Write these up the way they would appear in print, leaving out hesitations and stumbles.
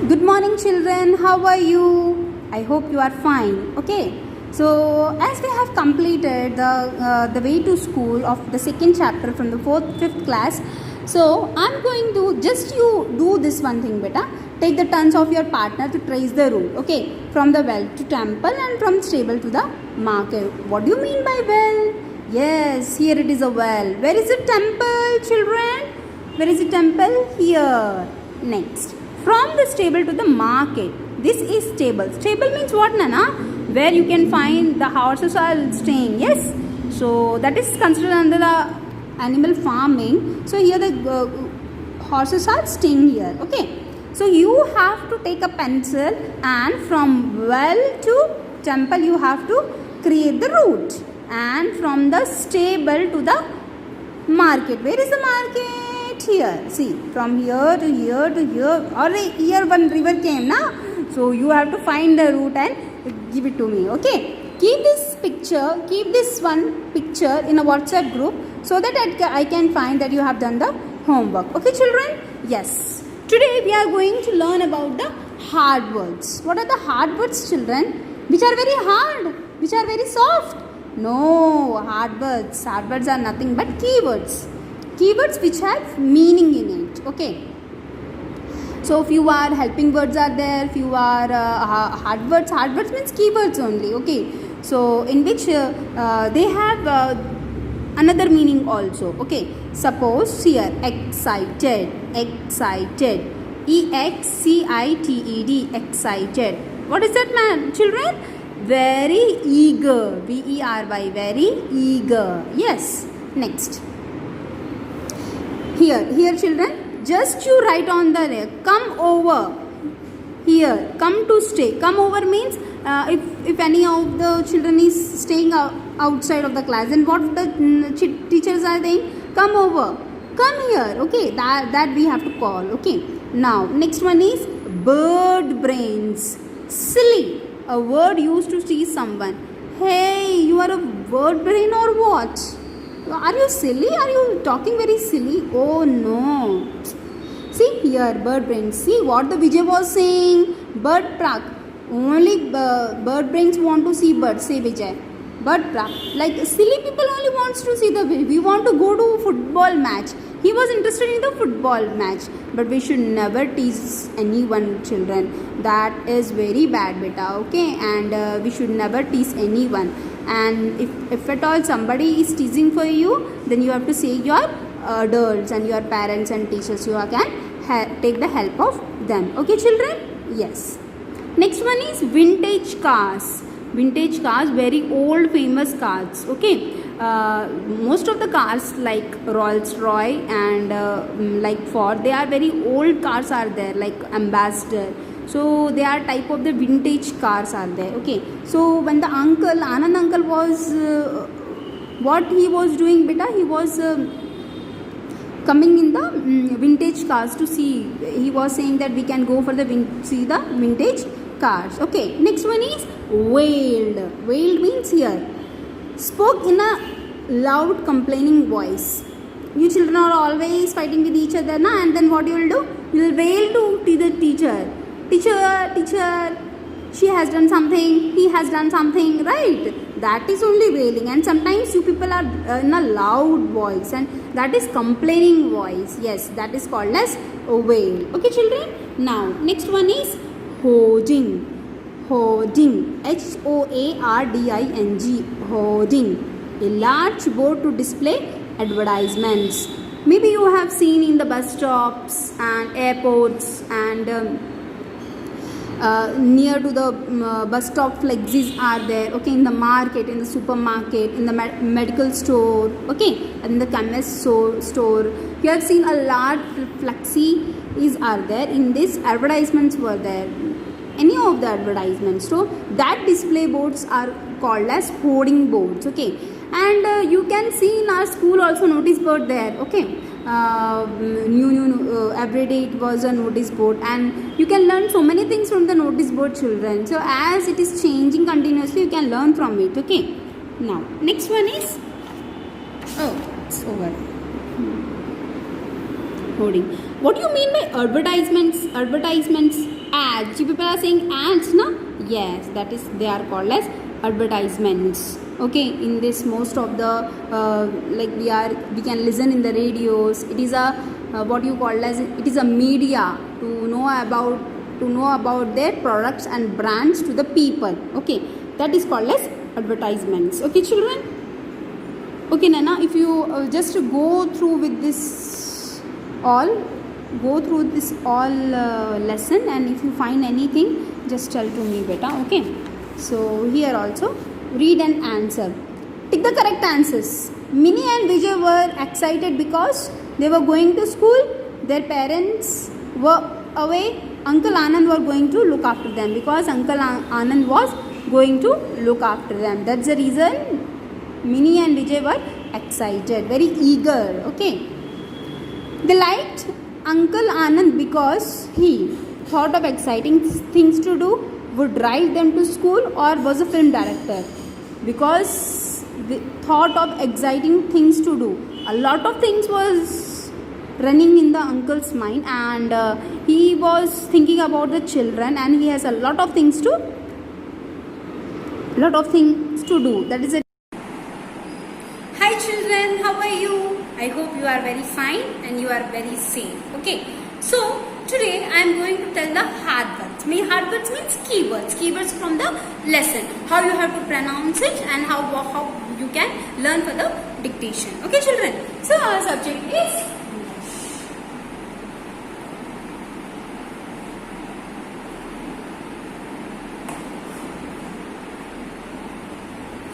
Good morning, children. How are you? I hope you are fine. Okay. So, as we have completed the way to school of the second chapter from the fifth class, so I'm going to just you do this one thing, beta. Take the turns of your partner to trace the route. Okay, from the well to temple and from stable to the market. What do you mean by well? Yes, here it is a well. Where is the temple, children? Where is the temple? Here. Next. From the stable to the market. This is stable. Stable means what, Nana? Where you can find the horses are staying. Yes. So that is considered under the animal farming. So here the horses are staying here. Okay. So you have to take a pencil and from well to temple you have to create the route. And from the stable to the market. Where is the market? Here. See, from here to here to here, or here one river came, na? So you have to find the route and give it to me. Okay. Keep this picture, keep this one picture in a WhatsApp group so that I can find that you have done the homework. Okay, children? Yes. Today we are going to learn about the hard words. What are the hard words, children? Which are very hard, which are very soft. No, hard words. Hard words are nothing but keywords. Keywords which have meaning in it. Okay. So few are helping words are there. Few are hard words. Hard words means keywords only. Okay. So in which they have another meaning also. Okay. Suppose here excited. Excited. EXCITED. Excited. What is that, man? Children? Very eager. VERY. Very eager. Yes. Next. Here children, just you write on the come over. Here, come to stay. Come over means if any of the children is staying outside of the class, then what the teachers are saying? Come over. Come here. Okay, that we have to call. Okay. Now, next one is bird brains. Silly. A word used to tease someone. Hey, you are a bird brain or what? Are you silly? Are you talking very silly? Oh no. See here, bird brains. See what the Vijay was saying. Bird prak. Only bird brains want to see birds. Say Vijay. Bird prak. Like silly people only wants to see the. We want to go to football match. He was interested in the football match. But we should never tease anyone, children. That is very bad, beta. Okay, and we should never tease anyone. And if at all somebody is teasing for you, then you have to say your adults and your parents and teachers. You can take the help of them. Okay, children? Yes. Next one is vintage cars. Vintage cars, very old famous cars. Okay. Most of the cars like Rolls-Royce and like Ford, they are very old cars are there, like Ambassador. So they are type of the vintage cars are there. Okay. So when the Anand uncle was what he was doing, beta, he was coming in the vintage cars to see. He was saying that we can go for the see the vintage cars. Okay. Next one is wailed. Wailed means here. Spoke in a loud complaining voice. You children are always fighting with each other, na? And then what you will do? You will wail to the teacher. Teacher, she has done something, he has done something, right? That is only wailing. And sometimes you people are in a loud voice, and that is complaining voice. Yes, that is called as a wail. Okay, children? Now, next one is hoarding. Hoarding. HOARDING. Hoarding. A large board to display advertisements. Maybe you have seen in the bus stops and airports and near to the bus stop flexes are there. Okay, in the market, in the supermarket, in the medical store. Okay, in the chemist store. You have seen a large flexi are there. In this advertisements were there. Any of the advertisements. So that display boards are called as hoarding boards. Okay, and you can see in our school also notice board there. Okay, new every day it was a notice board, and you can learn so many things from the notice board, children. So as it is changing continuously, you can learn from it. Okay, now next one is it's over. Hoarding. What do you mean by advertisements? Advertisements. ads. You people are saying ads, no? Yes, that is, they are called as advertisements. Okay, in this most of the like we can listen in the radios. It is a what you call as, it is a media to know about their products and brands to the people. Okay, that is called as advertisements. Okay, children. Okay, Nana, if you just go through with this all, lesson, and if you find anything, just tell to me, beta. Okay, so here also read and answer. Take the correct answers. Minnie and Vijay were excited because they were going to school. Their parents were away. Uncle Anand were going to look after them because Uncle Anand was going to look after them. That's the reason Minnie and Vijay were excited, very eager. Okay. They liked Uncle Anand because he thought of exciting things to do, would drive them to school, or was a film director. Because they thought of exciting things to do. A lot of things was running in the uncle's mind, and he was thinking about the children, and he has a lot of things to do. That is it. Hi children, how are you? I hope you are very fine and you are very safe. Okay, so today I am going to tell the hard words. Hard words means keywords from the lesson. How you have to pronounce it and how you can learn for the dictation. Okay children, so our subject is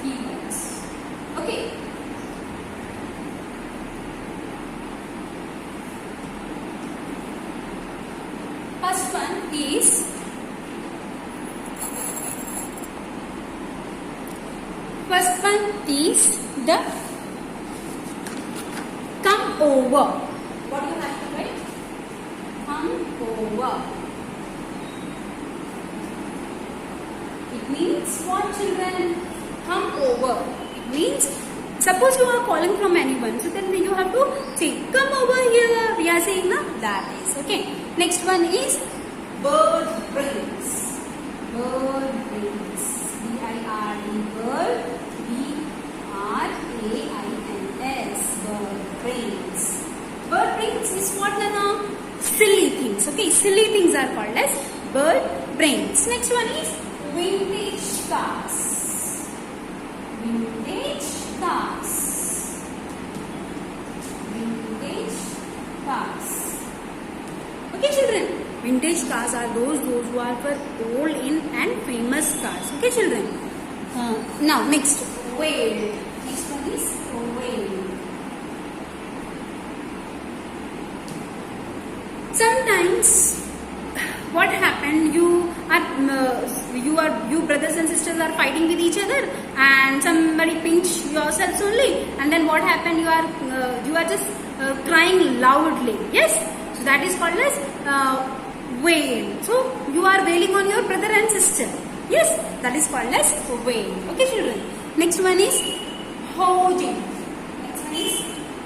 keywords. Okay. First one is the come over. What do you have to write? Come over. It means what, children? Come over. It means, suppose you are calling from anyone, so then you have to say, come over here. We are saying na, that is. Okay. Next one is bird brains. Bird brains. B-I-R-D. Bird. B-R-A-I-N-S. Bird brains. Bird brains is what, Nana? Silly things. Okay, silly things are called as bird brains. Next one is vintage cars. Vintage cars. Vintage cars. Okay children, vintage cars are those who are for old in and famous cars. Okay children. Now next, whale. Next one is whale. Sometimes what happened, you brothers and sisters are fighting with each other, and somebody pinch yourselves only, and then what happened, you are just crying loudly. Yes, so that is called as wail. So you are wailing on your brother and sister. Yes, that is called as wail. Okay children. Next one is holding. Next one is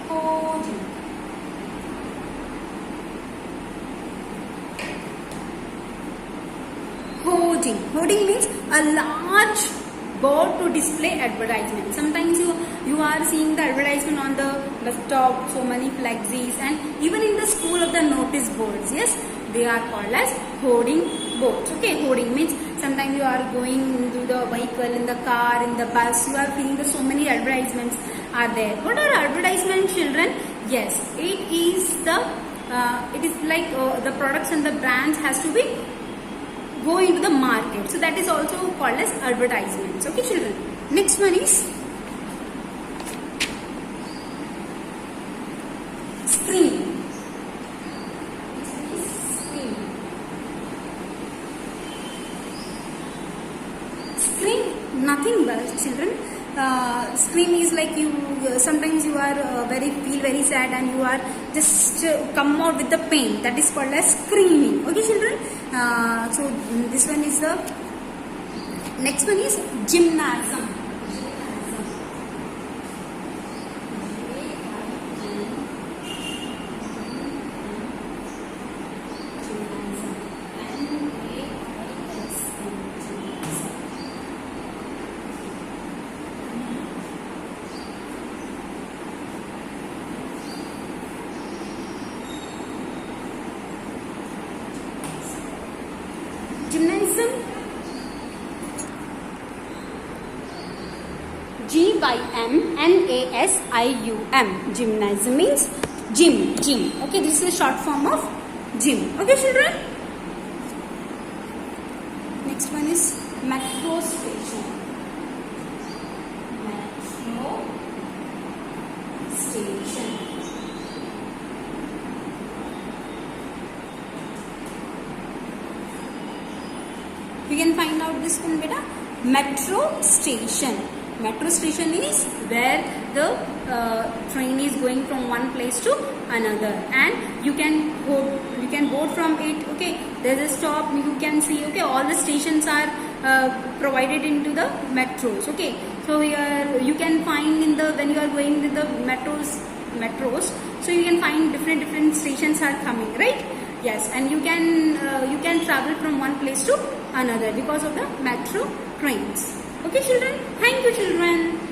holding. Hoarding means a large board to display advertisement. Sometimes you are seeing the advertisement on the bus stop, so many flexis, and even in the school of the notice boards. Yes, they are called as hoarding boards. Okay, hoarding means sometimes you are going into the vehicle, in the car, in the bus, you are feeling that so many advertisements are there. What are advertisements, children? Yes, it is like the products and the brands has to be go into the market. So that is also called as advertisements. Okay children. Next one is screen. Screen, nothing but children. Scream is like sometimes you are feel very sad and you are just come out with the pain. That is called as screaming. Okay children. So this one is the next one is gymnasium. Gymnasium. Gymnasium means gym. Okay, this is a short form of gym. Okay, children. Next one is metro station. Metro station. We can find out this one, beta. Metro station. Metro station is where the train is going from one place to another, and you can board from it. Okay, there's a stop. You can see. Okay, all the stations are provided into the metros. Okay, so here you can find when you are going with the metros. So you can find different stations are coming, right? Yes, and you can travel from one place to another because of the metro trains. Okay, children. Thank you, children.